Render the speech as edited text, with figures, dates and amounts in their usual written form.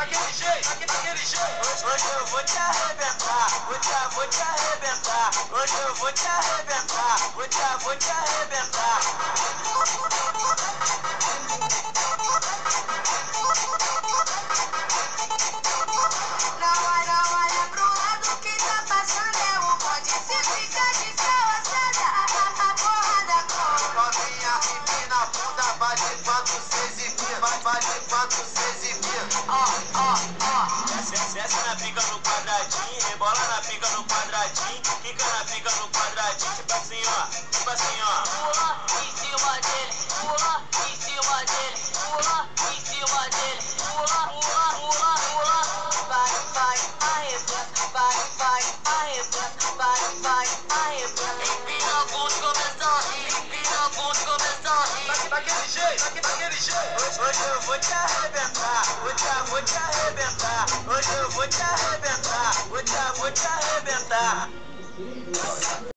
daquele jeito, daquele jeito. Hoje eu vou te arrebentar, vou te arrebentar. Hoje eu vou te arrebentar, vou te arrebentar. Não olha pro lado, quem tá passando é o bonde. Se fica de calçada, a porrada come. Novinha empina a bunda, bate quanto cês e via, bate quanto cês e via. Desce na pica no quadradinho, rebola na pica no quadradinho, quica na pica no quadradinho, tipo assim ó, tipo assim ó. Pula em cima dele, pula em cima dele, pula em cima dele, pula, pula, pula, pula. Vai, arrebenta, vai, arrebenta, vai, arrebenta. Empina a bunda e começa a rir, empina a bunda e começa a rir. Daquele jeito, daquele jeito. Hoje eu vou te arrebentar, vou te arrebentar. Hoje eu vou te arrebentar, vou te arrebentar.